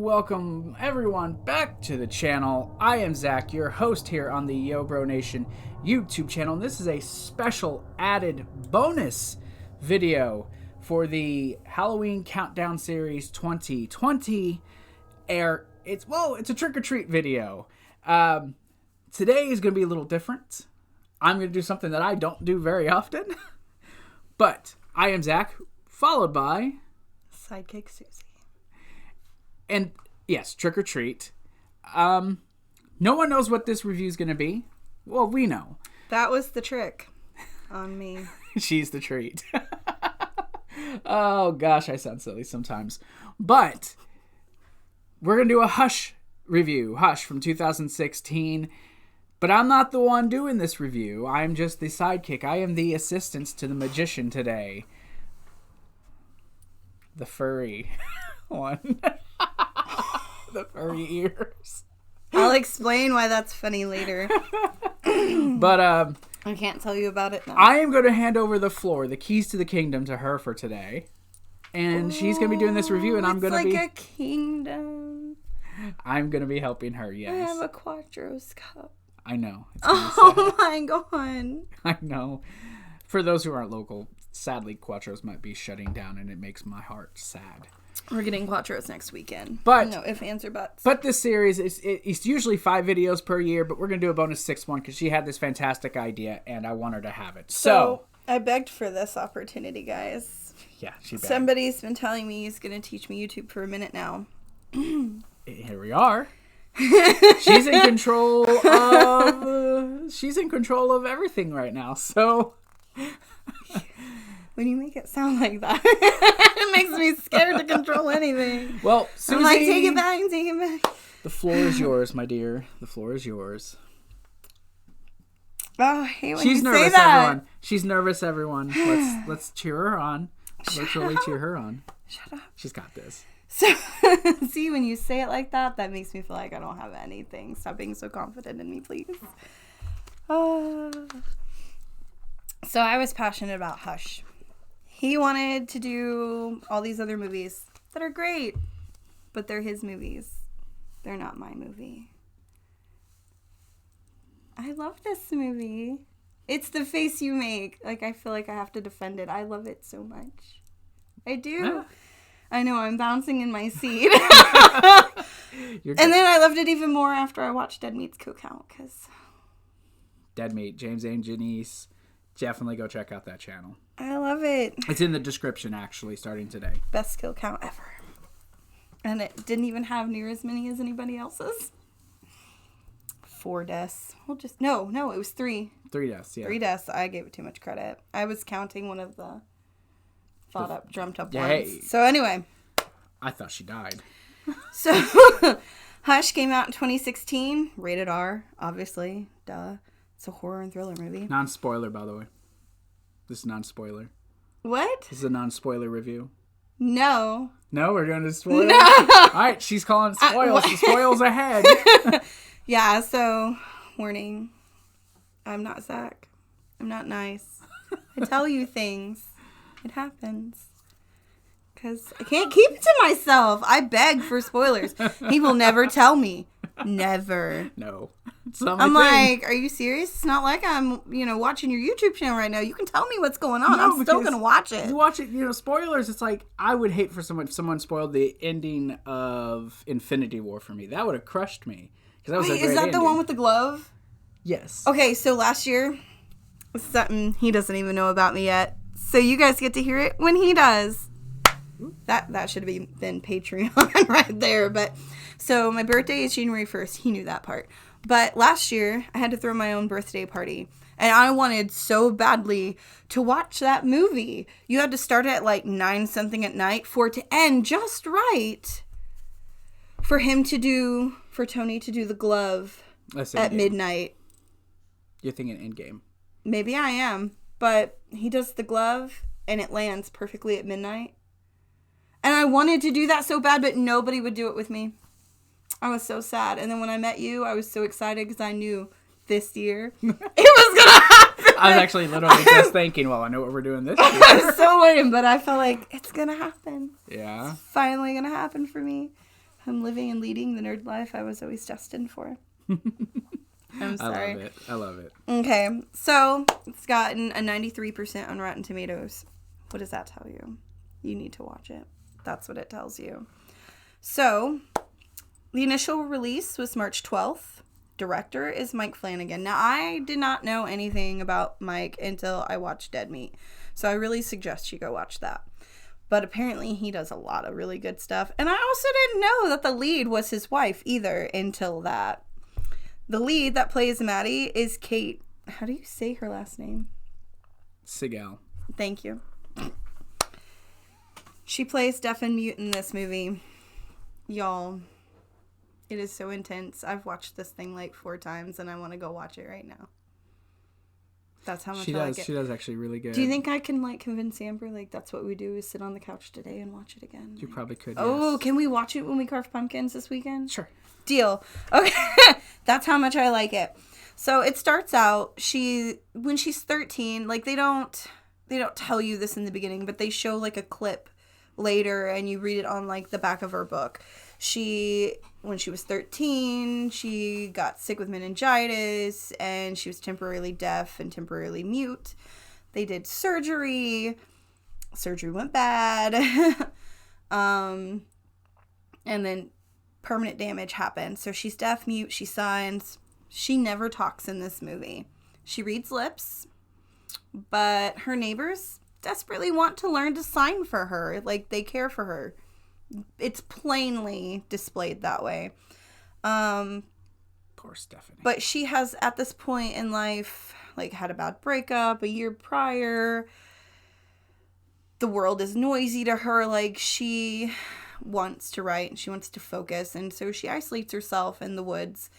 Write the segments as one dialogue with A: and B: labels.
A: welcome everyone back to the channel. I am Zach, your host here on the Yo Bro Nation YouTube channel. And this is a special added bonus video for the Halloween Countdown Series 2020 It's a trick-or-treat video. Today is going to be a little different. I'm going to do something that I don't do very often. But I am Zach, followed by
B: Sidekick Susie.
A: And yes, trick or treat. No one knows what this review is going to be. Well, we know.
B: That was the trick on me.
A: She's the treat. Oh gosh, I sound silly sometimes. But we're going to do a Hush review. Hush from 2016. But I'm not the one doing this review. I'm just the sidekick. I am the assistant to the magician today. The furry one. The furry ears.
B: I'll explain why that's funny later.
A: But
B: I can't tell you about it now.
A: I am going to hand over the floor, the keys to the kingdom, to her for today. And she's going to be doing this review, and I'm going to be...
B: It's like a kingdom.
A: I'm going to be helping her, yes.
B: I have a Quattro's cup.
A: I know.
B: Oh my god.
A: I know. For those who aren't local, sadly, Quattro's might be shutting down, and it makes my heart sad.
B: We're getting Quattro's next weekend.
A: But
B: no ifs, ands, or buts.
A: But this series, it's usually 5 videos per year, but we're going to do a bonus 6th one because she had this fantastic idea, and I want her to have it. So
B: I begged for this opportunity, guys.
A: Yeah, she begged.
B: Somebody's been telling me he's going to teach me YouTube for a minute now.
A: Here we are. She's in control of everything right now, so...
B: When you make it sound like that, it makes me scared to control anything.
A: Well, Susie...
B: I'm like, take it back.
A: The floor is yours, my dear. The floor is yours.
B: Oh, I hate when
A: She's
B: you
A: nervous,
B: say that.
A: everyone. She's nervous, everyone. Let's cheer her on. Literally cheer her on.
B: Shut up.
A: She's got this.
B: So, see, when you say it like that, that makes me feel like I don't have anything. Stop being so confident in me, please. So I was passionate about Hush. He wanted to do all these other movies that are great, but they're his movies. They're not my movie. I love this movie. It's the face you make. Like, I feel like I have to defend it. I love it so much. I do. I know, I'm bouncing in my seat. And then I loved it even more after I watched Dead Meat's Kill Count, because...
A: Dead Meat, James and Janice. Definitely go check out that channel.
B: I love it.
A: It's in the description, actually, starting today.
B: Best kill count ever. And it didn't even have near as many as anybody else's. 4 deaths. No, it was 3.
A: 3 deaths, yeah.
B: 3 deaths. I gave it too much credit. I was counting one of the dreamt up ones.
A: Hey.
B: So anyway.
A: I thought she died.
B: So, Hush came out in 2016. Rated R, obviously. Duh. It's a horror and thriller movie.
A: Non-spoiler, by the way. This is non-spoiler.
B: What?
A: This is a non-spoiler review.
B: No.
A: No, we're going to spoil?
B: No.
A: All right, she's calling it spoils. The spoils ahead.
B: Yeah, so, warning. I'm not Zach. I'm not nice. I tell you things. It happens. Because I can't keep it to myself. I beg for spoilers. He will never tell me. Never.
A: No.
B: I'm like, are you serious? It's not like I'm, watching your YouTube channel right now. You can tell me what's going on. No, I'm still going to watch it.
A: You watch it, spoilers. It's like, I would hate for if someone spoiled the ending of Infinity War for me. That would have crushed me. That was a great
B: is that
A: ending.
B: the one with the glove?
A: Yes.
B: Okay, so last year, something he doesn't even know about me yet. So you guys get to hear it when he does. That should have been Patreon right there. But so my birthday is January 1st. He knew that part. But last year, I had to throw my own birthday party. And I wanted so badly to watch that movie. You had to start at like 9 something at night for it to end just right. For Tony to do the glove at midnight.
A: You're thinking Endgame.
B: Maybe I am. But he does the glove and it lands perfectly at midnight. And I wanted to do that so bad, but nobody would do it with me. I was so sad. And then when I met you, I was so excited because I knew this year it was going to happen.
A: I was actually literally just thinking, well, I know what we're doing this year.
B: I was so lame, but I felt like it's going to happen.
A: Yeah.
B: It's finally going to happen for me. I'm living and leading the nerd life I was always destined for. I'm sorry.
A: I love it.
B: Okay, so it's gotten a 93% on Rotten Tomatoes. What does that tell you? You need to watch it. That's what it tells you. So, the initial release was March 12th. Director is Mike Flanagan. Now, I did not know anything about Mike until I watched Dead Meat. So, I really suggest you go watch that. But apparently, he does a lot of really good stuff. And I also didn't know that the lead was his wife either until that. The lead that plays Maddie is Kate. How do you say her last name?
A: Sigel.
B: Thank you. She plays deaf and mute in this movie. Y'all, it is so intense. I've watched this thing like 4 times and I want to go watch it right now. That's how much I like it.
A: She does actually really good.
B: Do you think I can like convince Amber like that's what we do is sit on the couch today and watch it again?
A: You probably could.
B: Oh,
A: yes.
B: Can we watch it when we carve pumpkins this weekend?
A: Sure.
B: Deal. Okay. That's how much I like it. So it starts out when she's 13, like they don't tell you this in the beginning, but they show like a clip later and you read it on like the back of her book. When she was 13, she got sick with meningitis and she was temporarily deaf and temporarily mute. They did surgery. Surgery went bad. And then permanent damage happened. So she's deaf, mute, she signs. She never talks in this movie. She reads lips, but her neighbors desperately want to learn to sign for her. Like, they care for her. It's plainly displayed that way.
A: Poor Stephanie.
B: But she has, at this point in life, like, had a bad breakup a year prior. The world is noisy to her. Like, she wants to write and she wants to focus, and so she isolates herself in the woods,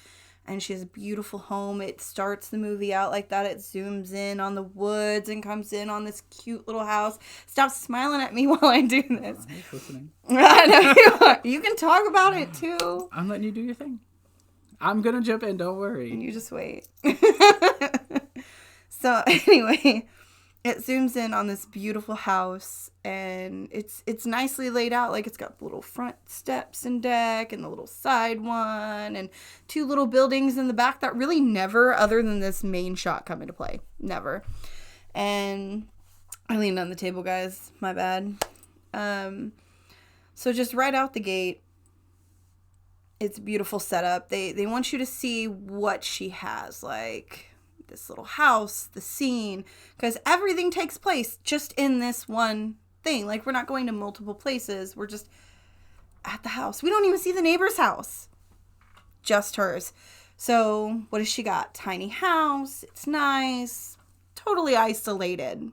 B: and she has a beautiful home. It starts the movie out like that. It zooms in on the woods and comes in on this cute little house. Stop smiling at me while I do this.
A: I'm listening.
B: I know you are. You can talk about it too.
A: I'm letting you do your thing. I'm gonna jump in, don't worry.
B: You just wait. So anyway, it zooms in on this beautiful house, and it's nicely laid out. Like, it's got the little front steps and deck and the little side one and 2 little buildings in the back that really never, other than this main shot, come into play. Never. And I leaned on the table, guys. My bad. So just right out the gate, it's a beautiful setup. They want you to see what she has, like this little house, the scene, because everything takes place just in this one thing. Like, we're not going to multiple places. We're just at the house. We don't even see the neighbor's house. Just hers. So what has she got? Tiny house. It's nice. Totally isolated.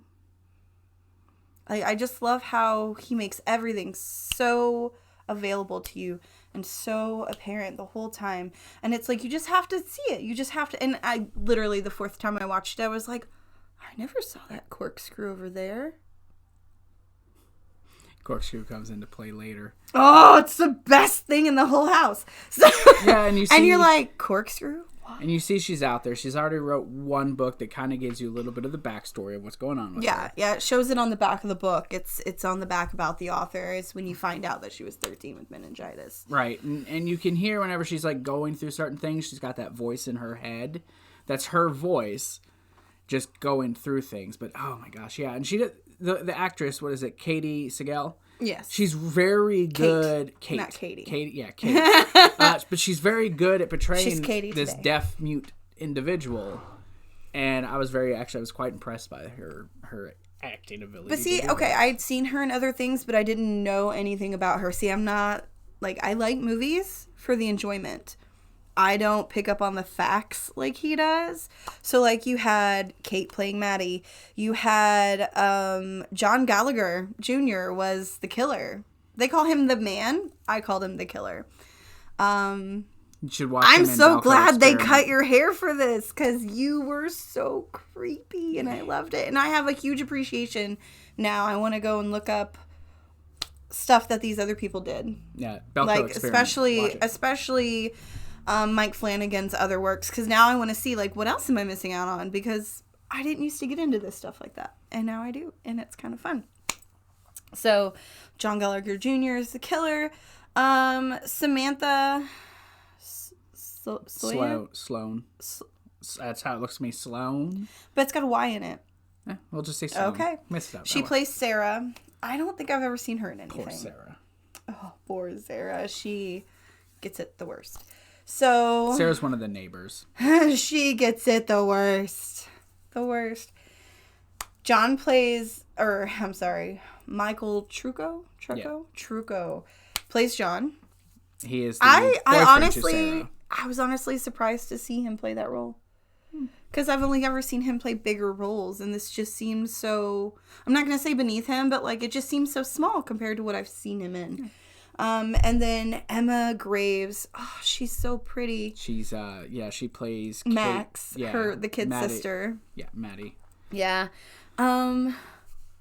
B: I just love how he makes everything so available to you and so apparent the whole time. And it's like, you just have to see it. You just have to. And I literally, the 4th time I watched it, I was like, I never saw that corkscrew over there.
A: Corkscrew comes into play later.
B: Oh, it's the best thing in the whole house. So,
A: yeah, and you're like,
B: corkscrew?
A: And you see she's out there. She's already wrote one book that kind of gives you a little bit of the backstory of what's going on with her.
B: Yeah, it shows it on the back of the book. It's on the back about the author. It's when you find out that she was 13 with meningitis.
A: Right, and you can hear whenever she's like going through certain things, she's got that voice in her head. That's her voice just going through things. But oh my gosh, yeah. And the actress, what is it, Katie Sigel?
B: Yes.
A: She's very good.
B: Kate. Not Katie.
A: Katie. But she's very good at portraying this deaf, mute individual. And I was quite impressed by her acting ability.
B: But see, okay, I'd seen her in other things, but I didn't know anything about her. See, I'm not, like, I like movies for the enjoyment. I don't pick up on the facts like he does. So, like, you had Kate playing Maddie. You had John Gallagher Jr. was the killer. They call him the man. I called him the killer.
A: You should watch.
B: I'm so glad they cut your hair for this, because you were so creepy, and I loved it. And I have a huge appreciation now. I want to go and look up stuff that these other people did.
A: Yeah,
B: like especially Mike Flanagan's other works, because now I want to see, like, what else am I missing out on, because I didn't used to get into this stuff like that, and now I do, and it's kind of fun. So John Gallagher Jr. is the killer. Samantha
A: Sloan. That's how it looks to me, Sloan.
B: But it's got a Y in it.
A: We'll just say Sloan.
B: Okay.
A: Messed up.
B: She plays Sarah. I don't think I've ever seen her in anything.
A: Poor Sarah.
B: Oh, poor Sarah. She gets it the worst. So
A: Sarah's one of the neighbors.
B: She gets it the worst. The worst. John plays, Michael Trucco plays John.
A: He is the boyfriend to Sarah.
B: I was honestly surprised to see him play that role. Because I've only ever seen him play bigger roles, and this just seems so, I'm not going to say beneath him, but like it just seems so small compared to what I've seen him in. And then Emma Graves, oh, she's so pretty.
A: She's she plays
B: Max,
A: Kate,
B: the kid's
A: Maddie,
B: sister.
A: Yeah, Maddie.
B: Yeah.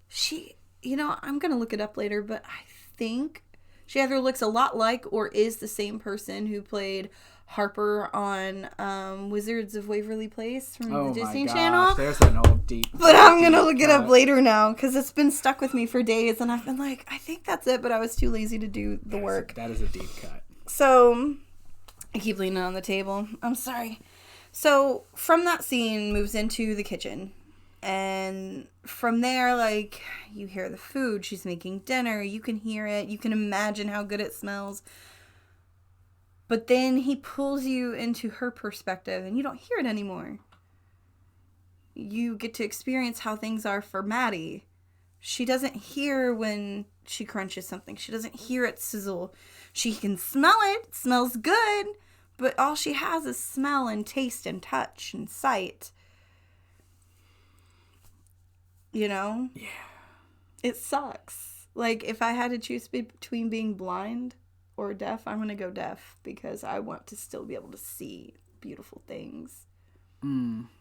B: She, I'm going to look it up later, but I think she either looks a lot like or is the same person who played Harper on Wizards of Waverly Place from the Disney Channel.
A: There's an old deep.
B: But I'm going to look it up later now because it's been stuck with me for days and I've been like, I think that's it, but I was too lazy to do the work.
A: That is a deep cut.
B: So I keep leaning on the table. I'm sorry. So from that scene moves into the kitchen. And from there, like, you hear the food. She's making dinner. You can hear it. You can imagine how good it smells. But then he pulls you into her perspective, and you don't hear it anymore. You get to experience how things are for Maddie. She doesn't hear when she crunches something. She doesn't hear it sizzle. She can smell it. It smells good. But all she has is smell and taste and touch and sight. Yeah. It sucks. Like, if I had to choose between being blind or deaf, I'm going to go deaf because I want to still be able to see beautiful things.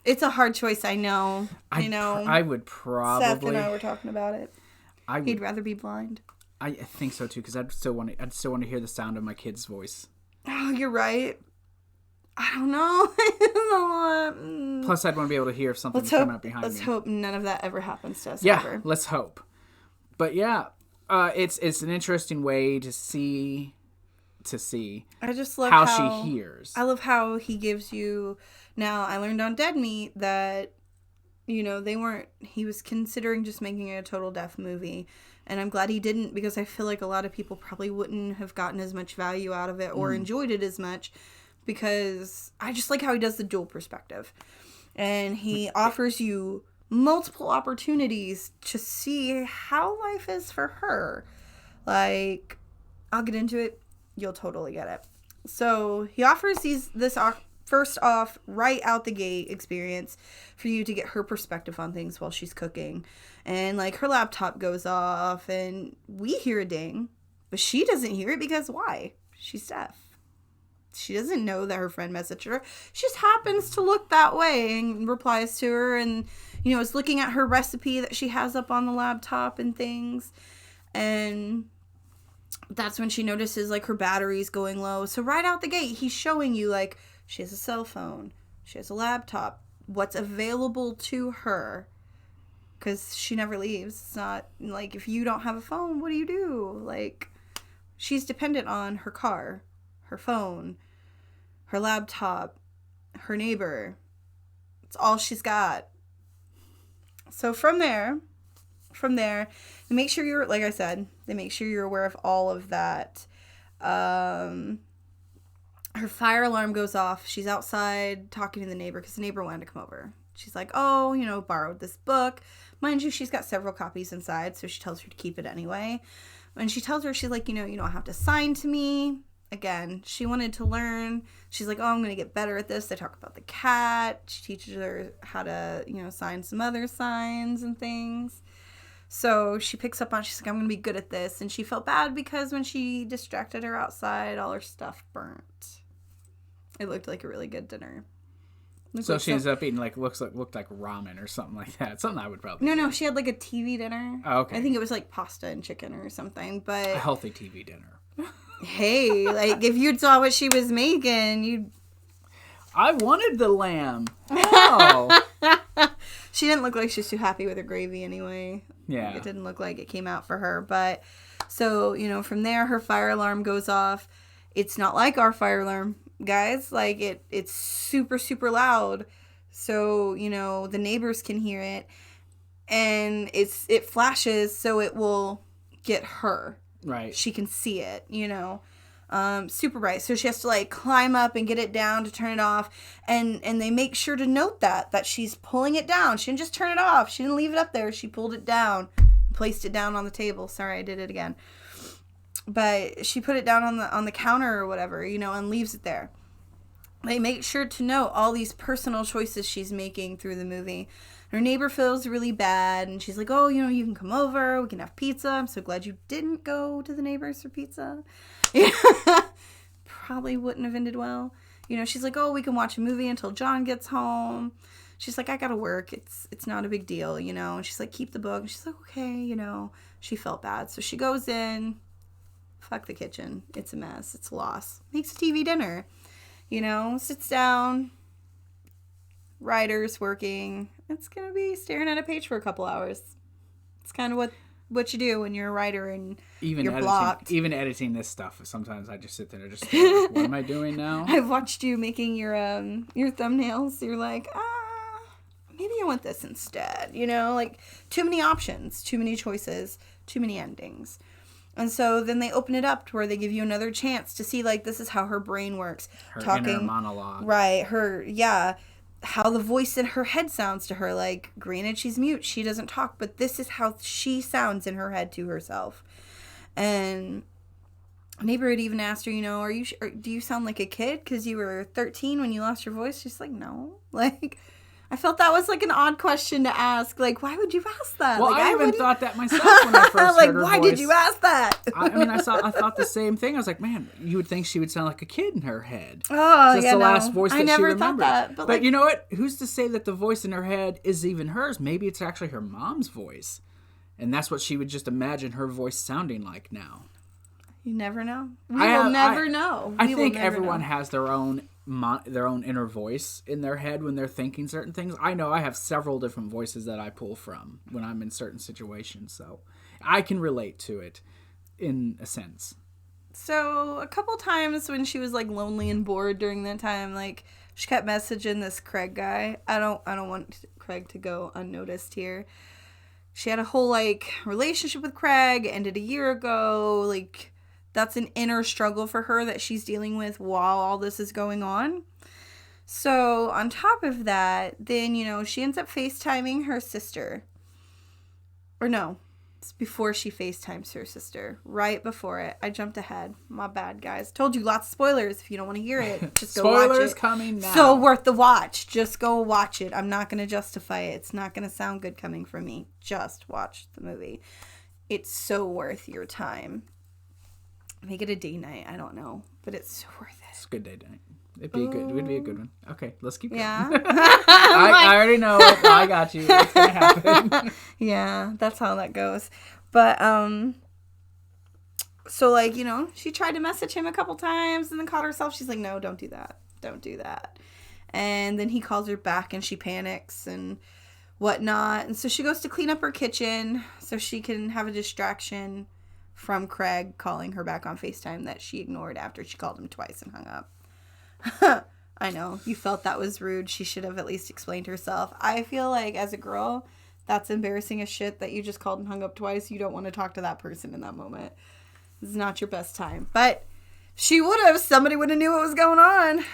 B: It's a hard choice, I know.
A: I would probably...
B: Seth and I were talking about it. He'd rather be blind.
A: I think so, too, because I'd still want to hear the sound of my kid's voice.
B: Oh, you're right. I don't know.
A: Plus, I'd want to be able to hear if something's coming up behind me.
B: Let's hope none of that ever happens to us.
A: Yeah,
B: ever.
A: Let's hope. But yeah, it's an interesting way to see.
B: I just love
A: how she hears.
B: I love how he gives you. Now, I learned on Dead Meat that he was considering just making it a total deaf movie. And I'm glad he didn't because I feel like a lot of people probably wouldn't have gotten as much value out of it or enjoyed it as much. Because I just like how he does the dual perspective. And he offers you multiple opportunities to see how life is for her. Like, I'll get into it. You'll totally get it. So he offers this first off, right out the gate experience for you to get her perspective on things while she's cooking. And like her laptop goes off and we hear a ding, but she doesn't hear it because why? She's deaf. She doesn't know that her friend messaged her. She just happens to look that way and replies to her and, is looking at her recipe that she has up on the laptop and things. And that's when she notices, like, her battery's going low. So right out the gate, he's showing you, like, she has a cell phone. She has a laptop. What's available to her. Because she never leaves. It's not, like, if you don't have a phone, what do you do? Like, she's dependent on her car. Her phone, her laptop, her neighbor. It's all she's got. So from there, they make sure you're, like I said, they make sure you're aware of all of that. Her fire alarm goes off. She's outside talking to the neighbor because the neighbor wanted to come over. She's like, borrowed this book. Mind you, she's got several copies inside, so she tells her to keep it anyway. When she tells her, she's like, you don't have to sign to me. Again, she wanted to learn. She's like, I'm going to get better at this. They talk about the cat. She teaches her how to, sign some other signs and things. So she picks up on, she's like, I'm going to be good at this. And she felt bad because when she distracted her outside, all her stuff burnt. It looked like a really good dinner.
A: So she ends up eating looked like ramen or something like that. Something I would probably
B: No, she had like a TV dinner.
A: Oh, okay.
B: I think it was like pasta and chicken or something. But
A: a healthy TV dinner.
B: Hey, like if you saw what she was making,
A: I wanted the lamb. Oh.
B: She didn't look like she was too happy with her gravy anyway.
A: Yeah.
B: It didn't look like it came out for her. But So, you know, from there, her fire alarm goes off. It's not like our fire alarm, guys. Like, it's super, super loud. So, you know, the neighbors can hear it. And it flashes, so it will get her.
A: Right.
B: She can see it, you know. Super bright. So she has to, like, climb up and get it down to turn it off. And they make sure to note that she's pulling it down. She didn't just turn it off. She didn't leave it up there. She pulled it down. Placed it down on the table. Sorry, I did it again. But she put it down on the counter or whatever, you know, and leaves it there. They make sure to note all these personal choices she's making through the movie. Her neighbor feels really bad, and she's like, oh, you know, you can come over. We can have pizza. I'm so glad you didn't go to the neighbors for pizza. Probably wouldn't have ended well. You know, she's like, oh, we can watch a movie until John gets home. She's like, I gotta work. It's not a big deal, you know. And she's like, keep the book. And she's like, okay, you know. She felt bad. So she goes in. Fuck the kitchen. It's a mess. It's a loss. Makes a TV dinner. You know, sits down. Writer's working. It's going to be staring at a page for a couple hours. It's kind of what you do when you're a writer and you're blocked.
A: Even editing this stuff, sometimes I just sit there and just think, what am I doing now?
B: I've watched you making your thumbnails. You're like, maybe I want this instead. You know, like too many options, too many choices, too many endings. And so then they open it up to where they give you another chance to see, like, this is how her brain works.
A: Her inner monologue.
B: Right. How the voice in her head sounds to her. Like, granted, she's mute. She doesn't talk. But this is how she sounds in her head to herself. And a neighbor had even asked her, you know, do you sound like a kid because you were 13 when you lost your voice? She's like, no. Like, I felt that was, like, an odd question to ask. Like, why would you ask that?
A: Well,
B: like,
A: I even thought that myself when I first heard her
B: why
A: voice.
B: did you ask that?
A: I mean, I thought the same thing. I was like, man, you would think she would sound like a kid in her head.
B: Oh,
A: that's the last voice that
B: I never
A: she remembered.
B: thought that.
A: But you know what? Who's to say that the voice in her head is even hers? Maybe it's actually her mom's voice. And that's what she would just imagine her voice sounding like now.
B: You never know. We will never know.
A: I think everyone has their own inner voice in their head when they're thinking certain things. I know I have several different voices that I pull from when I'm in certain situations, so I can relate to it in a sense.
B: So a couple times when she was like lonely and bored during that time, like she kept messaging this Craig guy. I don't want Craig to go unnoticed here. She had a whole like relationship with Craig, ended a year ago, like that's an inner struggle for her that she's dealing with while all this is going on. So on top of that, then, you know, she ends up FaceTiming her sister. Or no, it's before she FaceTimes her sister. Right before it. I jumped ahead. My bad, guys. Told you lots of spoilers. If you don't want to hear it, just go watch it.
A: Spoilers coming now.
B: So worth the watch. Just go watch it. I'm not going to justify it. It's not going to sound good coming from me. Just watch the movie. It's so worth your time. Make it a day night. I don't know, but it's so worth it.
A: It's a good day night. It'd be a good one. Okay, let's keep going.
B: Yeah.
A: I already know it. I got you. It's gonna happen.
B: Yeah, that's how that goes. But so like, you know, she tried to message him a couple times and then caught herself. She's like, no, don't do that. Don't do that. And then he calls her back and she panics and whatnot. And so she goes to clean up her kitchen so she can have a distraction from Craig calling her back on FaceTime that she ignored after she called him twice and hung up. I know, you felt that was rude. She should have at least explained herself. I feel like as a girl, that's embarrassing as shit that you just called and hung up twice. You don't want to talk to that person in that moment. It's not your best time. But she would have. Somebody would have knew what was going on.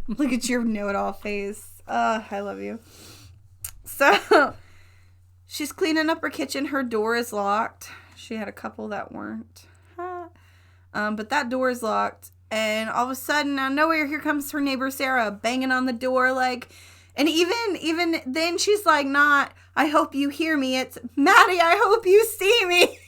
B: Look at your know-it-all face. I love you. So, she's cleaning up her kitchen. Her door is locked. She had a couple that weren't. But that door is locked. And all of a sudden, out of nowhere, here comes her neighbor Sarah banging on the door. Like, and even then, she's like, not, I hope you hear me. It's, Maddie, I hope you see me.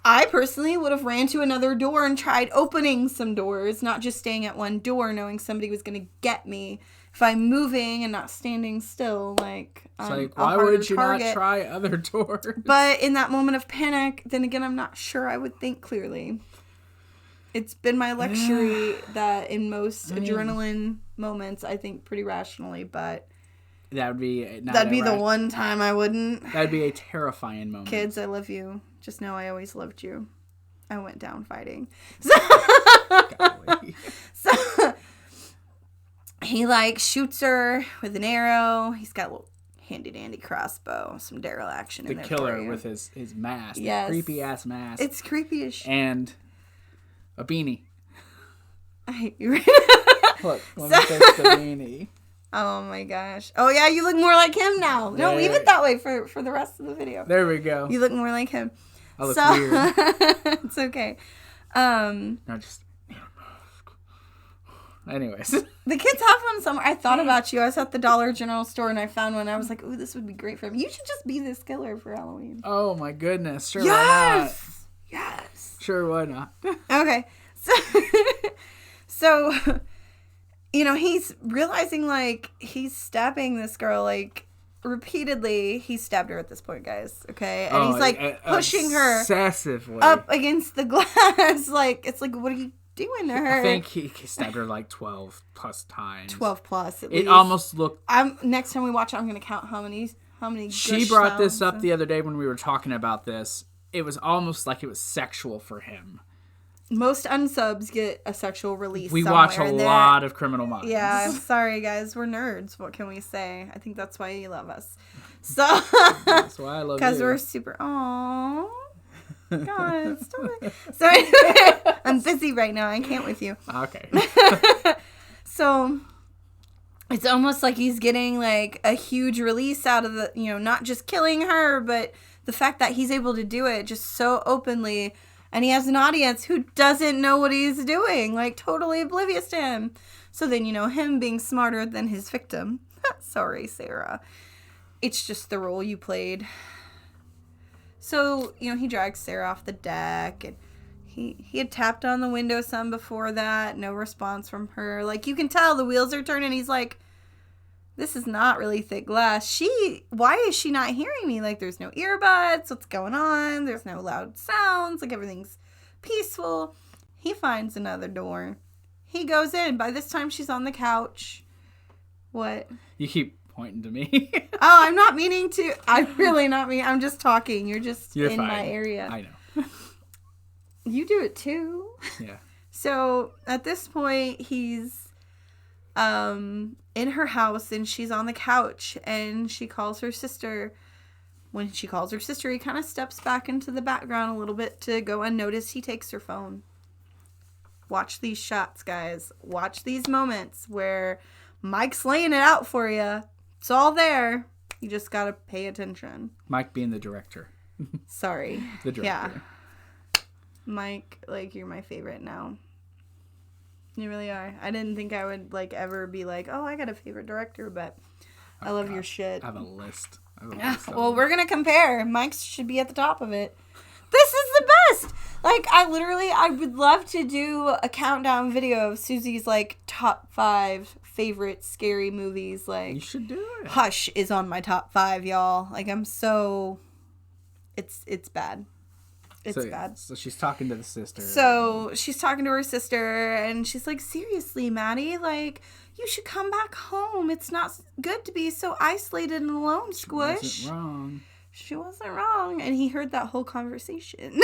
B: I personally would have ran to another door and tried opening some doors, not just staying at one door, knowing somebody was going to get me. If I'm moving and not standing still, like,
A: it's like, why would you not try other doors?
B: But in that moment of panic, then again, I'm not sure I would think clearly. It's been my luxury that in most adrenaline moments, I think pretty rationally, but
A: That would be
B: the one time I wouldn't.
A: That'd be a terrifying moment.
B: Kids, I love you. Just know I always loved you. I went down fighting. So he like shoots her with an arrow. He's got a little handy dandy crossbow, some Daryl action in there.
A: The killer with his mask.
B: Yes.
A: Creepy ass mask.
B: It's creepy as shit.
A: And a beanie.
B: I hate you.
A: Look, let me fix the beanie.
B: Oh my gosh. Oh yeah, you look more like him now. No, leave it that way for the rest of the video.
A: There we go.
B: You look more like him.
A: I look weird.
B: It's okay.
A: No, just... Anyways.
B: The kids have one somewhere. I thought about you. I was at the Dollar General store and I found one. I was like, ooh, this would be great for him. You should just be this killer for Halloween.
A: Oh my goodness. Sure, why not?
B: Yes.
A: Sure, why not?
B: Okay. So, you know, he's realizing, like, he's stabbing this girl, like, repeatedly. He stabbed her at this point, guys. Okay? And he's, like, pushing her
A: excessively
B: up against the glass. Like, it's like, what are you doing to her?
A: I think he stabbed her like 12 plus times.
B: 12 plus, at least.
A: It almost looked...
B: Next time we watch it, I'm going to count how many
A: She brought this up the other day when we were talking about this. It was almost like it was sexual for him.
B: Most unsubs get a sexual release.
A: We watch a lot of Criminal Minds.
B: Yeah, sorry guys, we're nerds. What can we say? I think that's why you love us. So
A: that's why I love you.
B: Because we're super. Aww. God, stop it. So anyway, I'm busy right now. I can't with you.
A: Okay.
B: So it's almost like he's getting like a huge release out of the, not just killing her, but the fact that he's able to do it just so openly. And he has an audience who doesn't know what he's doing, like totally oblivious to him. So then, him being smarter than his victim. Sorry, Sarah. It's just the role you played. So, he drags Sarah off the deck, and he had tapped on the window some before that. No response from her. Like, you can tell the wheels are turning. He's like, this is not really thick glass. Why is she not hearing me? Like, there's no earbuds. What's going on? There's no loud sounds. Like, everything's peaceful. He finds another door. He goes in. By this time, she's on the couch. What?
A: You keep pointing to me.
B: Oh, I'm not meaning to. I'm really not meaning. I'm just talking. You're in
A: fine.
B: My area.
A: I know.
B: You do it too.
A: Yeah.
B: So at this point, he's in her house and she's on the couch and she calls her sister. When she calls her sister, he kind of steps back into the background a little bit to go unnoticed. He takes her phone. Watch these shots, guys. Watch these moments where Mike's laying it out for you. It's all there. You just got to pay attention.
A: Mike being the director.
B: Sorry.
A: The director.
B: Yeah. Mike, you're my favorite now. You really are. I didn't think I would, ever be like, oh, I got a favorite director, but I love your shit.
A: I have a list.
B: Well, we're going to compare. Mike should be at the top of it. This is the best. I would love to do a countdown video of Susie's, top 5 favorite scary movies.
A: You should do it.
B: Hush is on my top 5, y'all. I'm so... It's bad. It's bad.
A: So she's talking to the sister.
B: So she's talking to her sister, and she's like, seriously, Maddie, you should come back home. It's not good to be so isolated and alone, Squish.
A: She wasn't wrong.
B: She wasn't wrong. And he heard that whole conversation.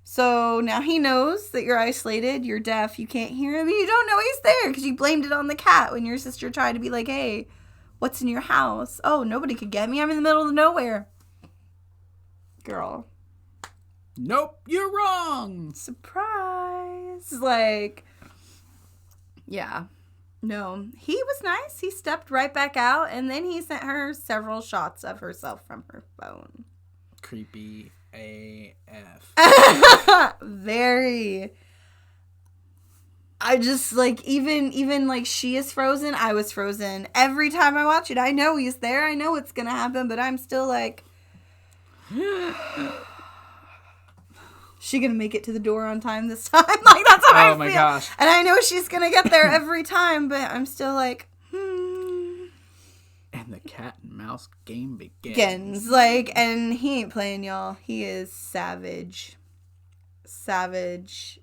B: So now he knows that you're isolated, you're deaf, you can't hear him, and you don't know he's there because you blamed it on the cat when your sister tried to be like, hey, what's in your house? Oh, nobody could get me. I'm in the middle of nowhere. Girl.
A: Nope, you're wrong.
B: Surprise. Yeah. No. He was nice. He stepped right back out, and then he sent her several shots of herself from her phone.
A: Creepy AF.
B: Very. I just, even she is frozen, I was frozen. Every time I watch it, I know he's there. I know what's going to happen, but I'm still she gonna make it to the door on time this time? That's how I feel.
A: Oh my gosh.
B: And I know she's gonna get there every time, but I'm still
A: And the cat and mouse game
B: begins. And he ain't playing, y'all. He is savage. Savage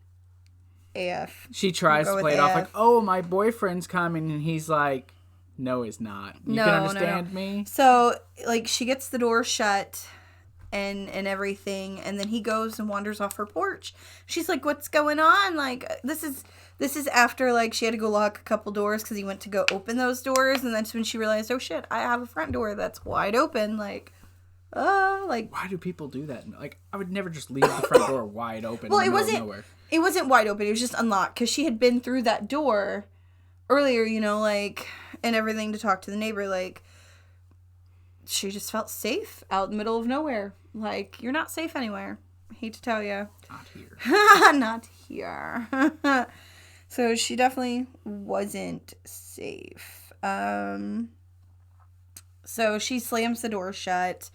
B: AF.
A: She tries to play it off oh, my boyfriend's coming, and he's like, No, he's not. You
B: No,
A: can
B: no,
A: understand me?
B: So, like, she gets the door shut and everything, and then he goes and wanders off her porch. She's like, what's going on? Like, this is after, like, she had to go lock a couple doors because he went to go open those doors, and that's when she realized, oh, shit, I have a front door that's wide open. Like,
A: why do people do that? Like, I would never just leave the front door wide open
B: well,
A: in the
B: it
A: middle
B: wasn't,
A: of nowhere.
B: It wasn't wide open. It was just unlocked because she had been through that door earlier, you know, like, and everything to talk to the neighbor. Like, she just felt safe out in the middle of nowhere. Like, you're not safe anywhere. I hate to tell you.
A: Not here.
B: Not here. So she definitely wasn't safe. So she slams the door shut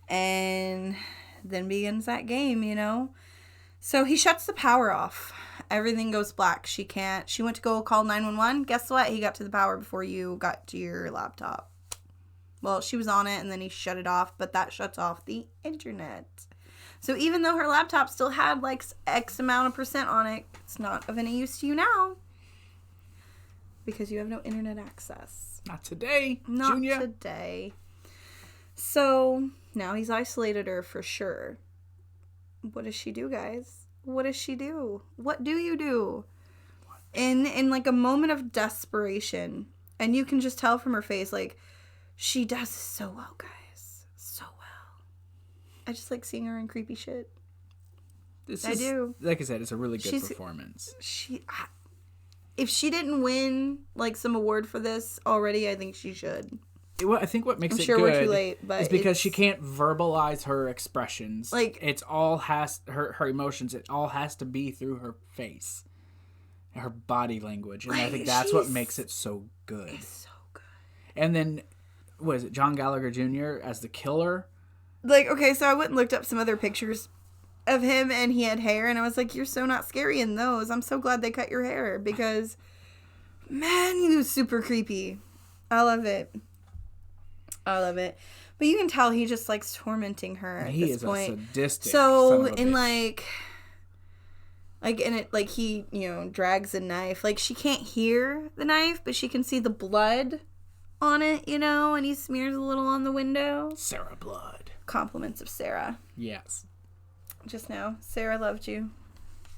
B: and then begins that game, you know. So he shuts the power off. Everything goes black. She went to go call 911. Guess what? He got to the power before you got to your laptop. Well, she was on it and then he shut it off, but that shuts off the internet. So even though her laptop still had like X amount of percent on it, it's not of any use to you now because you have no internet access.
A: Not today,
B: Not
A: Junior.
B: today. So now he's isolated her for sure. What does she do, guys? What does she do? What do you do? In like a moment of desperation, and you can just tell from her face, like, she does so well, guys. So well. I just like seeing her in creepy shit. I do.
A: Like I said, it's a really good performance.
B: If she didn't win like some award for this already, I think she should.
A: I think what makes it
B: sure
A: good
B: we're too late, but
A: is because she can't verbalize her expressions.
B: Like,
A: it's all her emotions. It all has to be through her face, her body language, and I think that's what makes it so good.
B: It's so good.
A: And then, what is it, John Gallagher Jr. as the killer?
B: Like, okay, so I went and looked up some other pictures of him, and he had hair, and I was like, you're so not scary in those. I'm so glad they cut your hair, because, man, he was super creepy. I love it. But you can tell he just likes tormenting her at this point.
A: He is a sadistic
B: so,
A: son of a
B: in
A: bitch.
B: in it, like, he, you know, drags a knife. Like, she can't hear the knife, but she can see the blood on it, you know, and he smears a little on the window.
A: Sarah blood.
B: Compliments of Sarah.
A: Yes.
B: Just now, Sarah loved you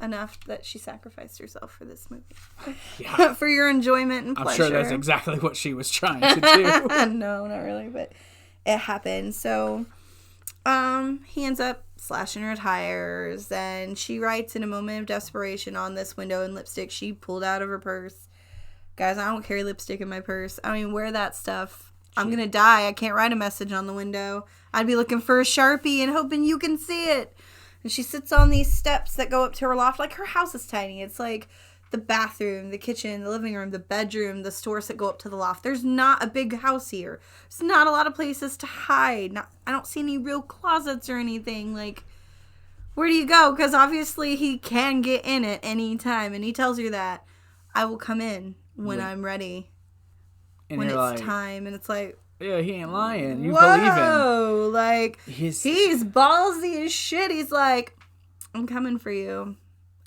B: enough that she sacrificed herself for this movie.
A: Yeah.
B: For your enjoyment and pleasure.
A: I'm sure that's exactly what she was trying to do.
B: No, not really, but it happened. So, he ends up slashing her tires, and she writes in a moment of desperation on this window in lipstick she pulled out of her purse. Guys, I don't carry lipstick in my purse. I don't even wear that stuff. I'm gonna die. I can't write a message on the window. I'd be looking for a Sharpie and hoping you can see it. And she sits on these steps that go up to her loft. Like, her house is tiny. It's like the bathroom, the kitchen, the living room, the bedroom, the stores that go up to the loft. There's not a big house here. There's not a lot of places to hide. I don't see any real closets or anything. Like, where do you go? Because obviously he can get in at any time. And he tells her that. I will come in when I'm ready.
A: And
B: when it's
A: like,
B: time. And it's like,
A: yeah, he ain't lying. You
B: whoa,
A: believe him.
B: Like, he's ballsy as shit. He's like, I'm coming for you.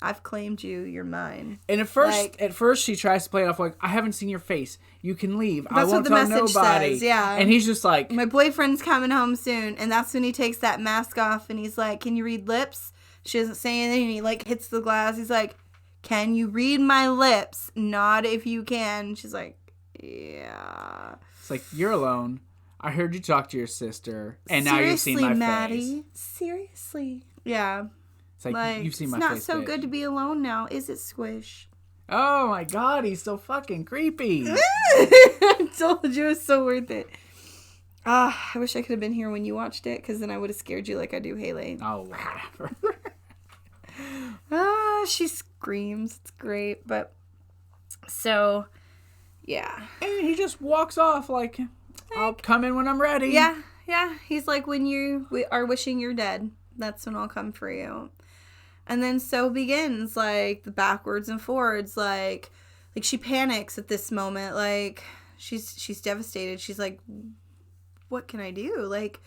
B: I've claimed you. You're mine.
A: And at first she tries to play it off like, I haven't seen your face. You can leave. I
B: That's
A: won't
B: what the
A: tell
B: message
A: nobody.
B: says, yeah.
A: And he's just like,
B: my boyfriend's coming home soon. And that's when he takes that mask off and he's like, can you read lips? She doesn't say anything. And he like hits the glass. He's like, can you read my lips? Nod if you can. She's like, yeah.
A: It's like, you're alone. I heard you talk to your sister, and now you've seen my
B: Maddie.
A: face.
B: Seriously. Yeah.
A: It's like you've seen my face.
B: It's not so good to be alone now, is it, Squish?
A: Oh my god, he's so fucking creepy.
B: I told you it's so worth it. I wish I could have been here when you watched it, because then I would have scared you like I do Haley.
A: Oh, whatever.
B: She screams. It's great, but so yeah.
A: And he just walks off like, I'll come in when I'm ready.
B: Yeah. He's like, when you are wishing you're dead, that's when I'll come for you. And then so begins, like, the backwards and forwards. Like she panics at this moment. Like, she's devastated. She's like, what can I do? Like,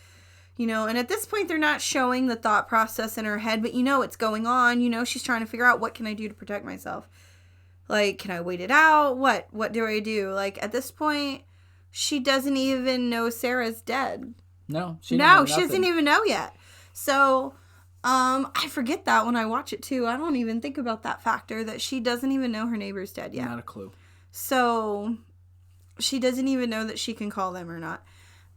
B: you know, and at this point, they're not showing the thought process in her head, but you know what's going on. You know, she's trying to figure out, what can I do to protect myself? Like, can I wait it out? What do I do? Like, at this point, she doesn't even know Sarah's dead.
A: No,
B: she doesn't even know yet. So, I forget that when I watch it too. I don't even think about that factor that she doesn't even know her neighbor's dead yet.
A: Not a clue.
B: So, she doesn't even know that she can call them or not.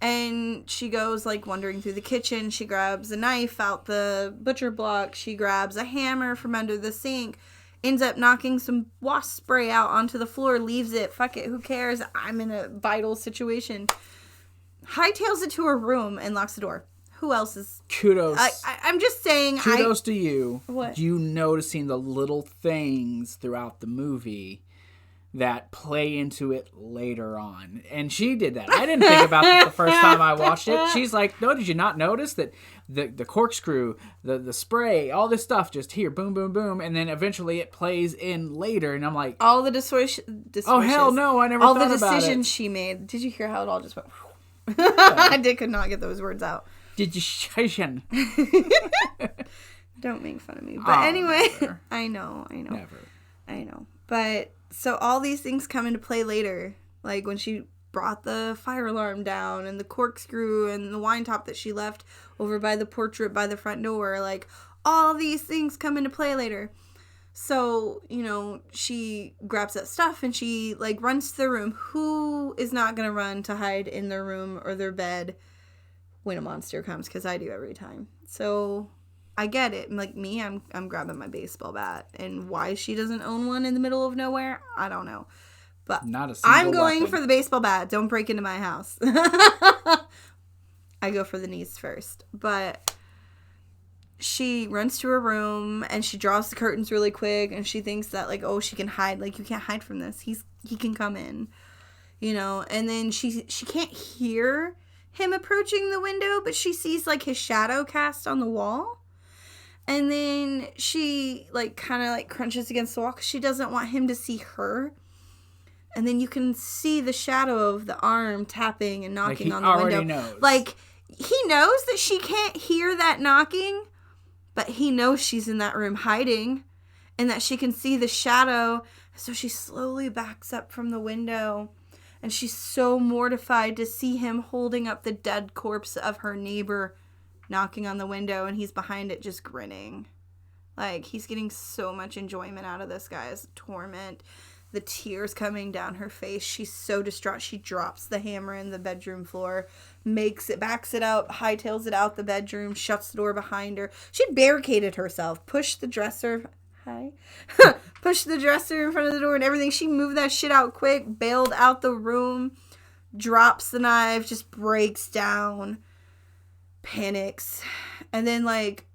B: And she goes, like, wandering through the kitchen. She grabs a knife out the butcher block. She grabs a hammer from under the sink. Ends up knocking some wasp spray out onto the floor. Leaves it. Fuck it. Who cares? I'm in a vital situation. Hightails it to her room and locks the door. Who else is...
A: Kudos.
B: I'm just saying...
A: Kudos to you.
B: What?
A: You noticing the little things throughout the movie that play into it later on. And she did that. I didn't think about it the first time I watched it. She's like, no, did you not notice that the corkscrew, the spray, all this stuff just here, boom, boom, boom. And then eventually it plays in later. And I'm like...
B: All the
A: oh, hell no, I never thought about it.
B: All the decisions she made. Did you hear how it all just went... I could not get those words out.
A: Decision.
B: Don't make fun of me. But anyway,
A: never.
B: I know.
A: Never.
B: I know. But... So all these things come into play later, like when she brought the fire alarm down and the corkscrew and the wine top that she left over by the portrait by the front door, like all these things come into play later. So, you know, she grabs that stuff and she like runs to the room. Who is not going to run to hide in their room or their bed when a monster comes? Because I do every time. So... I get it. Like me, I'm grabbing my baseball bat. And why she doesn't own one in the middle of nowhere, I don't know. But
A: not a single
B: I'm going
A: weapon.
B: for the baseball bat. Don't break into my house. I go for the knees first. But she runs to her room and she draws the curtains really quick and she thinks that like, oh, she can hide. Like, you can't hide from this. He can come in. You know, and then she can't hear him approaching the window, but she sees like his shadow cast on the wall. And then she, like, kind of, like, crunches against the wall because she doesn't want him to see her. And then you can see the shadow of the arm tapping and knocking on the window.
A: He already knows.
B: Like, he knows that she can't hear that knocking, but he knows she's in that room hiding and that she can see the shadow. So she slowly backs up from the window. And she's so mortified to see him holding up the dead corpse of her neighbor knocking on the window, and he's behind it just grinning. Like, he's getting so much enjoyment out of this guy's torment. The tears coming down her face. She's so distraught. She drops the hammer in the bedroom floor, backs it out, hightails it out the bedroom, shuts the door behind her. She barricaded herself, pushed the dresser in front of the door and everything. She moved that shit out quick, bailed out the room, drops the knife, just breaks down. Panics, and then like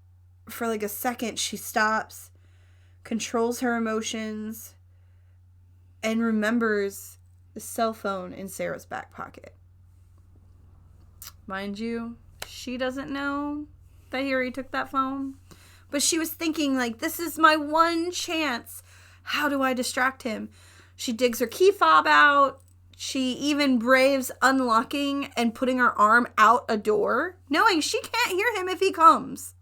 B: for like a second she stops, controls her emotions, and remembers the cell phone in Sarah's back pocket. Mind you, she doesn't know that he already took that phone, but she was thinking like, this is my one chance. How do I distract him? She digs her key fob out. She even braves unlocking and putting her arm out a door, knowing she can't hear him if he comes.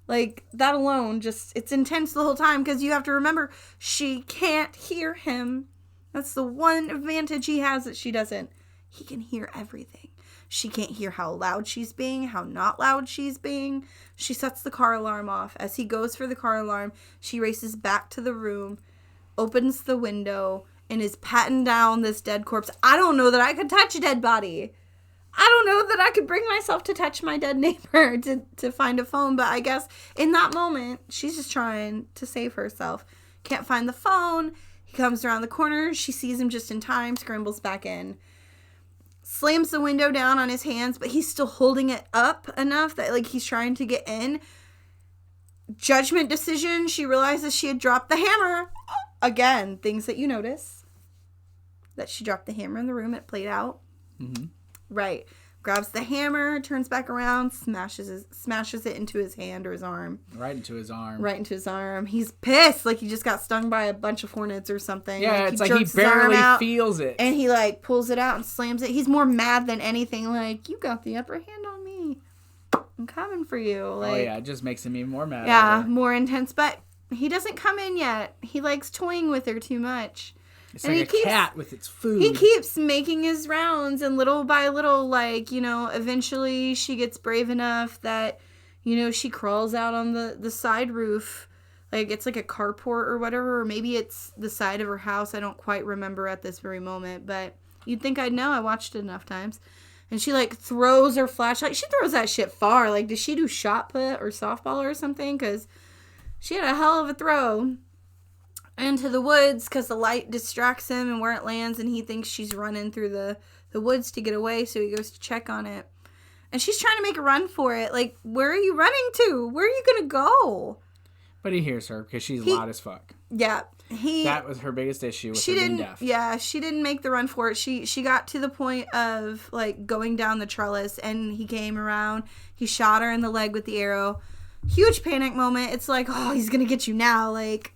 B: Like, that alone, just, it's intense the whole time, because you have to remember, she can't hear him. That's the one advantage he has that she doesn't. He can hear everything. She can't hear how loud she's being, how not loud she's being. She sets the car alarm off. As he goes for the car alarm, she races back to the room, opens the window, and is patting down this dead corpse. I don't know that I could touch a dead body. I don't know that I could bring myself to touch my dead neighbor to find a phone. But I guess in that moment, she's just trying to save herself. Can't find the phone. He comes around the corner. She sees him just in time, scrambles back in. Slams the window down on his hands, but he's still holding it up enough that like he's trying to get in. Judgment decision. She realizes she had dropped the hammer. Again, things that you notice. That she dropped the hammer in the room. It played out.
A: Mm-hmm.
B: Right. Grabs the hammer, turns back around, smashes it into his hand or his arm.
A: Right into his arm.
B: He's pissed. Like he just got stung by a bunch of hornets or something.
A: Yeah, it's like he barely feels it.
B: And he like pulls it out and slams it. He's more mad than anything. Like, you got the upper hand on me. I'm coming for you. Like,
A: oh yeah, it just makes him even more mad.
B: Yeah, more intense. But he doesn't come in yet. He likes toying with her too much.
A: It's like a cat with its food.
B: He keeps making his rounds, and little by little, like, eventually she gets brave enough that, she crawls out on the side roof. Like, it's like a carport or whatever, or maybe it's the side of her house. I don't quite remember at this very moment, but you'd think I'd know. I watched it enough times. And she, like, throws her flashlight. She throws that shit far. Like, does she do shot put or softball or something? Because she had a hell of a throw into the woods because the light distracts him and where it lands, and he thinks she's running through the woods to get away, so he goes to check on it. And she's trying to make a run for it. Like, where are you running to? Where are you going to go?
A: But he hears her because she's loud as fuck.
B: Yeah.
A: That was her biggest issue with her being deaf.
B: Yeah, she didn't make the run for it. She got to the point of, like, going down the trellis, and he came around. He shot her in the leg with the arrow. Huge panic moment. It's like, oh, he's going to get you now. Like,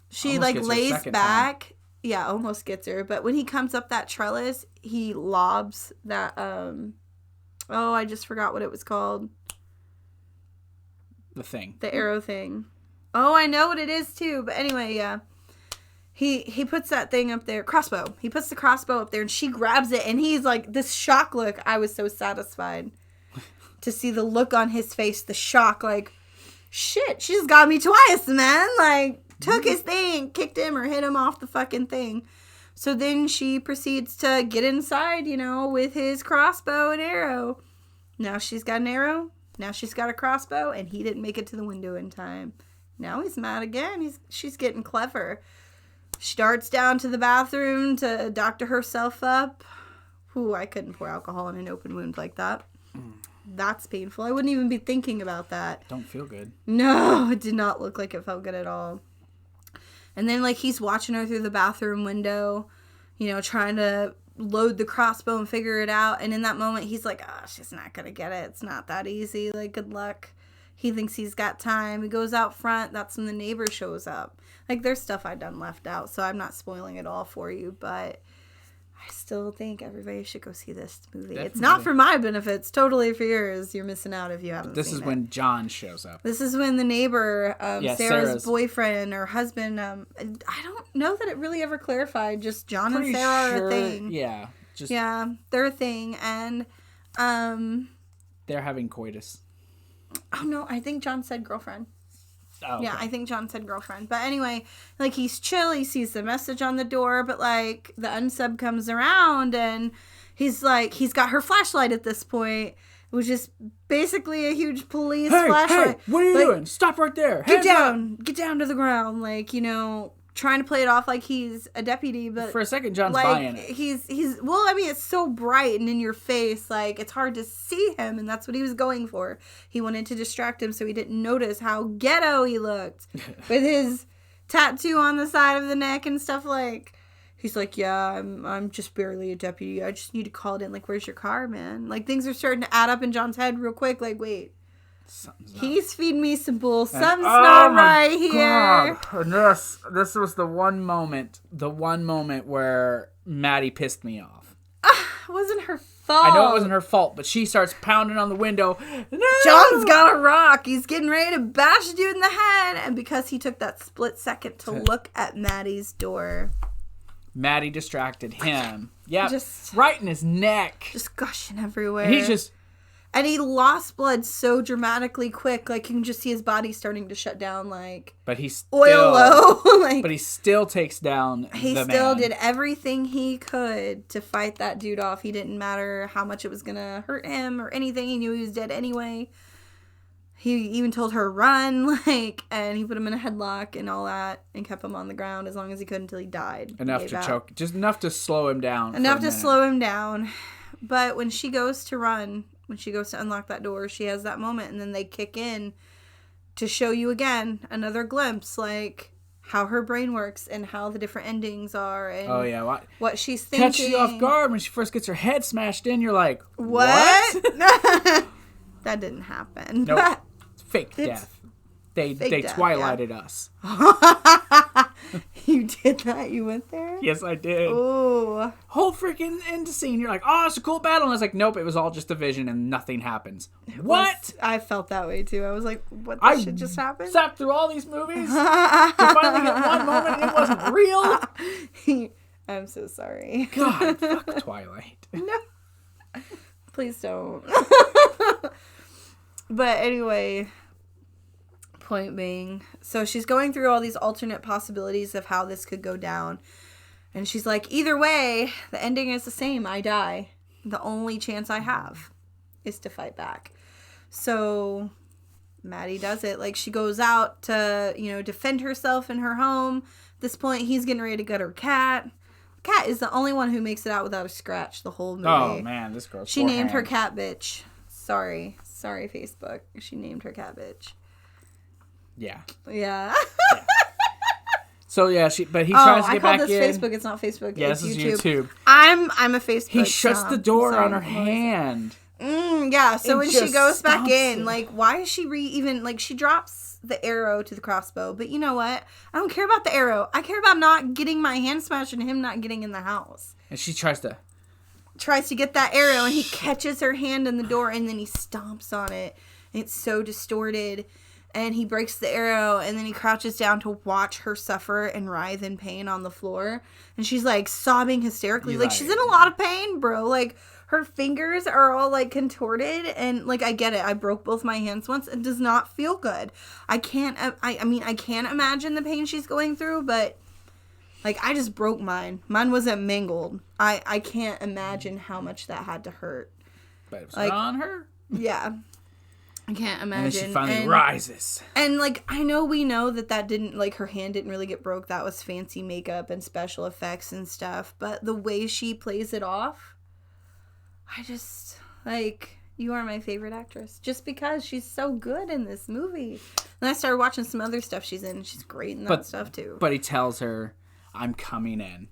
B: she,
A: almost
B: like, lays back.
A: Time.
B: Yeah, almost gets her. But when he comes up that trellis, he lobs that, I just forgot what it was called.
A: The thing.
B: The arrow thing. Oh, I know what it is, too. But anyway, yeah. He puts that thing up there. Crossbow. He puts the crossbow up there, and she grabs it, and he's like, this shock look. I was so satisfied to see the look on his face, the shock, like, shit, she just got me twice, man. Like, took his thing, kicked him or hit him off the fucking thing. So then she proceeds to get inside, with his crossbow and arrow. Now she's got an arrow. Now she's got a crossbow, and he didn't make it to the window in time. Now he's mad again. She's getting clever. She darts down to the bathroom to doctor herself up. Ooh, I couldn't pour alcohol in an open wound like that. That's painful. I wouldn't even be thinking about that.
A: Don't feel good.
B: No, it did not look like it felt good at all. And then, like, he's watching her through the bathroom window, trying to load the crossbow and figure it out. And in that moment, he's like, oh, she's not going to get it. It's not that easy. Like, good luck. He thinks he's got time. He goes out front. That's when the neighbor shows up. Like, there's stuff I've done left out, so I'm not spoiling it all for you, but I still think everybody should go see this movie. Definitely. It's not for my benefit. It's totally for yours. You're missing out if you haven't seen it.
A: This is when Jahns shows up.
B: This is when the neighbor, Sarah's boyfriend or husband, I don't know that it really ever clarified. Just John and Sarah are a thing.
A: Yeah.
B: Yeah, they're a thing. And
A: they're having coitus.
B: Oh, no. I think John said girlfriend.
A: Oh, okay.
B: Yeah, I think John said girlfriend. But anyway, like, he's chill. He sees the message on the door, but, like, the unsub comes around, and he's got her flashlight at this point, which is basically a huge police flashlight.
A: Hey, what are you doing? Stop right there.
B: Get down to the ground. Like, trying to play it off like he's a deputy, but
A: for a second, John's
B: like,
A: buying it.
B: Well, I mean, it's so bright and in your face, like, it's hard to see him, and that's what he was going for. He wanted to distract him so he didn't notice how ghetto he looked with his tattoo on the side of the neck and stuff. Like, he's like, yeah, I'm just barely a deputy. I just need to call it in. Like, where's your car, man? Like, things are starting to add up in John's head real quick. Like, wait. He's feeding me some bull. Something's not right here.
A: God. And this was the one moment where Maddie pissed me off.
B: It wasn't her fault.
A: I know it wasn't her fault, but she starts pounding on the window. No!
B: John's got a rock. He's getting ready to bash a dude in the head. And because he took that split second to look at Maddie's door.
A: Maddie distracted him. Yeah,
B: just
A: right in his neck.
B: Just gushing everywhere.
A: And
B: he lost blood so dramatically quick, like you can just see his body starting to shut down, like.
A: But he's
B: oil low. Like,
A: but he still takes down.
B: He still did everything he could to fight that dude off. He didn't matter how much it was gonna hurt him or anything. He knew he was dead anyway. He even told her run, like, and he put him in a headlock and all that, and kept him on the ground as long as he could until he died.
A: Enough to choke, just enough to slow him down.
B: Enough to slow him down. But when she goes to run. When she goes to unlock that door, she has that moment, and then they kick in to show you again another glimpse, like how her brain works and how the different endings are, and what she's thinking.
A: Catch you off guard when she first gets her head smashed in. You're like, what?
B: That didn't happen.
A: Nope. Fake death. They
B: death,
A: Twilighted us.
B: You did that? You went there?
A: Yes, I did.
B: Oh.
A: Whole freaking end scene. You're like, oh, it's a cool battle. And I was like, nope, it was all just a vision and nothing happens. What?
B: I felt that way too. I was like, what shit just happened?
A: I sat through all these movies to finally get one moment and it wasn't real.
B: I'm so sorry.
A: God, fuck Twilight.
B: No. Please don't. But anyway, point being, so she's going through all these alternate possibilities of how this could go down. And she's like, either way, the ending is the same. I die. The only chance I have is to fight back. So Maddie does it. Like, she goes out to, defend herself in her home. At this point, he's getting ready to gut her cat. Cat is the only one who makes it out without a scratch the whole movie.
A: Oh, man, this girl.
B: She named her cat bitch. Sorry, Facebook. She named her cat bitch.
A: Yeah.
B: Yeah.
A: So yeah, but he tries to get back in.
B: I call this Facebook. It's not Facebook.
A: Yeah,
B: it's
A: this
B: YouTube.
A: is YouTube.
B: I'm a Facebook.
A: He shuts the door on her hand.
B: Yeah. So when she goes back in,
A: it.
B: like, why is she she drops the arrow to the crossbow? But you know what? I don't care about the arrow. I care about not getting my hand smashed and him not getting in the house.
A: And she tries to
B: get that arrow, and he catches her hand in the door, and then he stomps on it. And it's so distorted. And he breaks the arrow, and then he crouches down to watch her suffer and writhe in pain on the floor. And she's, like, sobbing hysterically. Like, she's in a lot of pain, bro. Like, her fingers are all, like, contorted. And, like, I get it. I broke both my hands once. It does not feel good. I can't imagine the pain she's going through, but, like, I just broke mine. Mine wasn't mangled. I can't imagine how much that had to hurt.
A: But it was on her?
B: Yeah. I can't imagine.
A: And then she finally rises.
B: And, like, we know that didn't, like, her hand didn't really get broke. That was fancy makeup and special effects and stuff. But the way she plays it off, I just, like, you are my favorite actress. Just because she's so good in this movie. And I started watching some other stuff she's in. She's great in that stuff, too.
A: But he tells her, I'm coming in.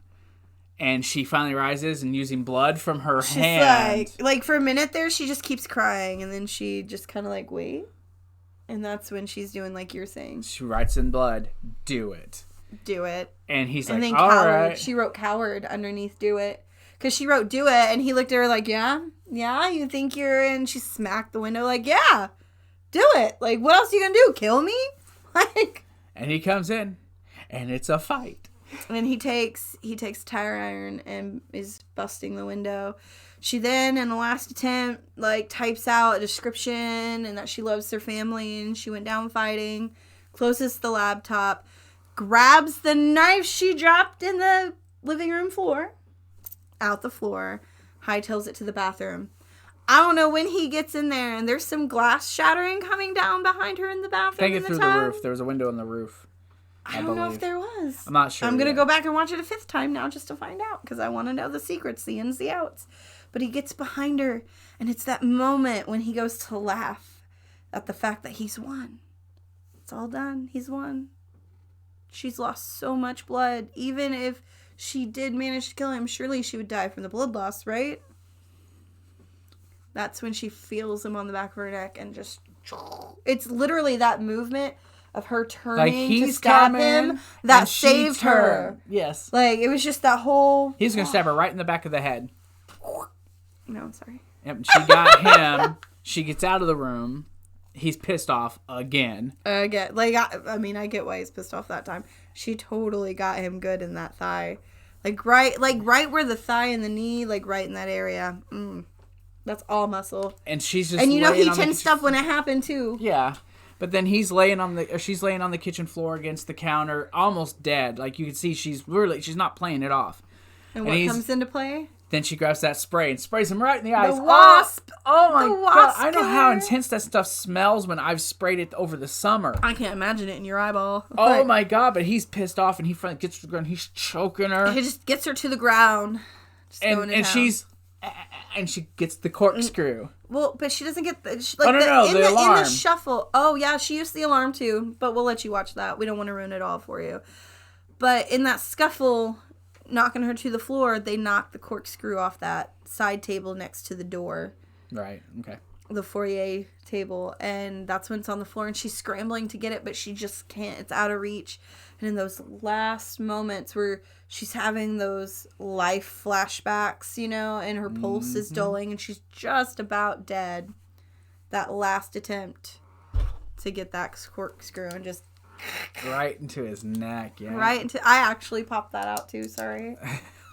A: And she finally rises and using blood from her hand.
B: Like for a minute there, she just keeps crying. And then she just kind of like, wait. And that's when she's doing like you're saying.
A: She writes in blood, do it.
B: Do it.
A: And he's
B: and
A: like,
B: then
A: all
B: coward.
A: right.
B: She wrote coward underneath do it. Because she wrote do it. And he looked at her like, yeah, you think you're in. She smacked the window like, yeah, do it. Like, what else are you going to do? Kill me? Like.
A: And he comes in. And it's a fight.
B: And he takes tire iron and is busting the window. She then, in the last attempt, like, types out a description and that she loves her family and she went down fighting, closes the laptop, grabs the knife she dropped in the living room floor, out the floor, hightails it to the bathroom. I don't know when he gets in there and there's some glass shattering coming down behind her in the bathroom.
A: Take it through the roof. There was a window on the roof.
B: I don't know if there was.
A: I'm not sure.
B: I'm going to go back and watch it a fifth time now just to find out because I want to know the secrets, the ins, the outs. But he gets behind her, and it's that moment when he goes to laugh at the fact that he's won. It's all done. He's won. She's lost so much blood. Even if she did manage to kill him, surely she would die from the blood loss, right? That's when she feels him on the back of her neck and just... It's literally that movement of her turning to stab him that saved her.
A: Yes.
B: Like, it was just that whole...
A: He's going to stab her right in the back of the head.
B: No, I'm sorry.
A: Yep, she got him. She gets out of the room. He's pissed off again.
B: I get why he's pissed off that time. She totally got him good in that thigh. Like right where the thigh and the knee, like right in that area. That's all muscle.
A: And she's just
B: he tensed up when it happened too.
A: Yeah. But then she's laying on the kitchen floor against the counter, almost dead. Like you can see she's not playing it off.
B: And what comes into play?
A: Then she grabs that spray and sprays him right in the eyes.
B: The wasp.
A: Oh my God. I know how intense that stuff smells when I've sprayed it over the summer.
B: I can't imagine it in your eyeball.
A: Oh my God. But he's pissed off and he finally gets to the ground. He's choking her.
B: He just gets her to the ground.
A: And she gets the corkscrew.
B: Well, but she doesn't get the
A: alarm.
B: in the shuffle. Oh yeah, she used the alarm too. But we'll let you watch that. We don't want to ruin it all for you. But in that scuffle, knocking her to the floor, they knock the corkscrew off that side table next to the door.
A: Right. Okay.
B: the foyer table, and that's when it's on the floor, and she's scrambling to get it, but she just can't. It's out of reach. And in those last moments where she's having those life flashbacks, you know, and her pulse is dulling, and she's just about dead, that last attempt to get that corkscrew and just
A: right into his neck. Yeah,
B: right into. I actually popped that out too. Sorry.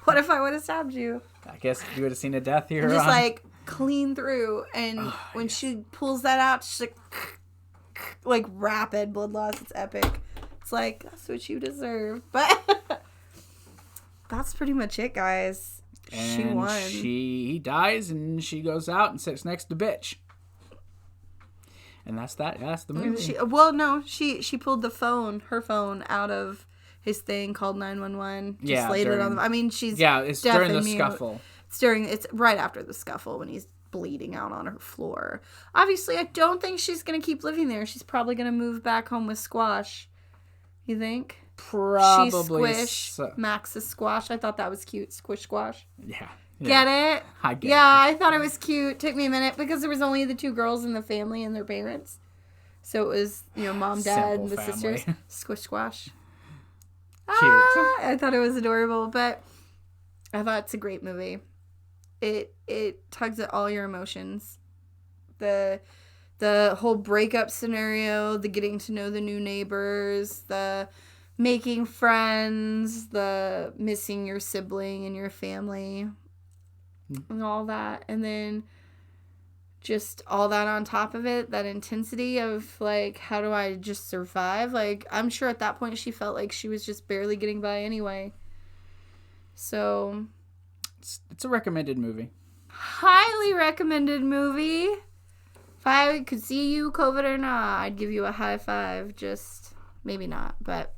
B: What if I would have stabbed you?
A: I guess you would have seen a death here.
B: And just like clean through, and when she pulls that out, she's like rapid blood loss. It's epic. It's like, that's what you deserve. But that's pretty much it, guys.
A: And
B: she won.
A: He dies, and she goes out and sits next to Bitch. And that's that. That's the movie.
B: She pulled her phone out of his thing called 911. Just laid it on the. I mean, she's
A: it's during the scuffle.
B: It's right after the scuffle when he's bleeding out on her floor. Obviously, I don't think she's gonna keep living there. She's probably gonna move back home with Squash. You think?
A: Probably.
B: She's Squish. Max is Squash. I thought that was cute. Squish Squash.
A: Yeah.
B: Get it?
A: I get it.
B: I thought it was cute. Took me a minute because there was only the 2 girls in the family and their parents. So it was, mom, dad, and the sisters. Squish Squash.
A: Cute.
B: I thought it was adorable, but I thought it's a great movie. It tugs at all your emotions. The whole breakup scenario, the getting to know the new neighbors, the making friends, the missing your sibling and your family, and all that. And then just all that on top of it, that intensity of, like, how do I just survive? Like, I'm sure at that point she felt like she was just barely getting by anyway. So
A: it's a recommended movie.
B: Highly recommended movie. If I could see you, COVID or not, I'd give you a high five. Just maybe not, but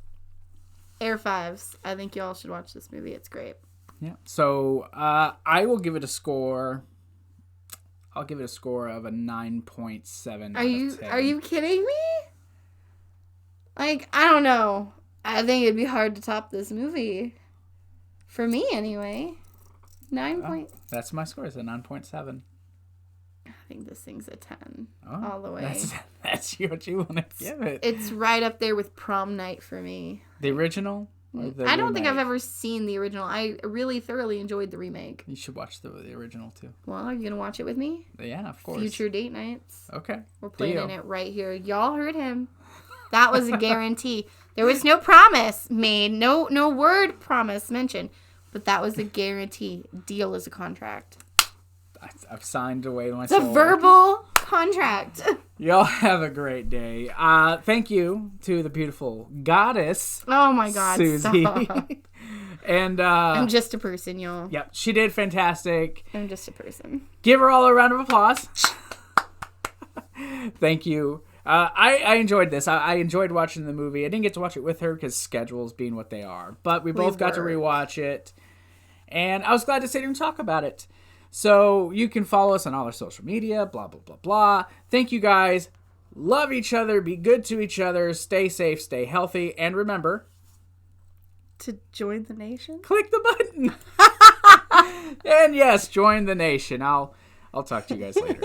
B: air fives. I think y'all should watch this movie. It's great.
A: Yeah. So I will give it a score. I'll give it a score of a 9.7.
B: Are you kidding me? Like, I don't know. I think it'd be hard to top this movie. For me, anyway. 9.
A: That's my score. It's a 9.7.
B: I think this thing's a 10 all the way.
A: That's what you want to give it.
B: It's right up there with Prom Night for me.
A: The original? Or the
B: I don't think
A: remake?
B: I've ever seen the original. I really thoroughly enjoyed the remake.
A: You should watch the original too.
B: Well, are you going to watch it with me?
A: Yeah, of course.
B: Future date nights.
A: Okay.
B: We're playing it right here. Y'all heard him. That was a guarantee. There was no promise made. No word promise mentioned. But that was a guarantee. Deal is a contract.
A: I've signed away my
B: soul. It's a verbal contract.
A: Y'all have a great day. Thank you to the beautiful goddess.
B: Oh my God,
A: Susie.
B: Stop.
A: And
B: I'm just a person, y'all.
A: Yep, she did fantastic.
B: I'm just a person.
A: Give her all a round of applause. Thank you. I enjoyed this. I enjoyed watching the movie. I didn't get to watch it with her because schedules being what they are. But we both got to rewatch it. And I was glad to sit here and talk about it. So you can follow us on all our social media, blah, blah, blah, blah. Thank you guys. Love each other. Be good to each other. Stay safe. Stay healthy. And remember
B: to join the nation.
A: Click the button. And yes, join the nation. I'll talk to you guys later.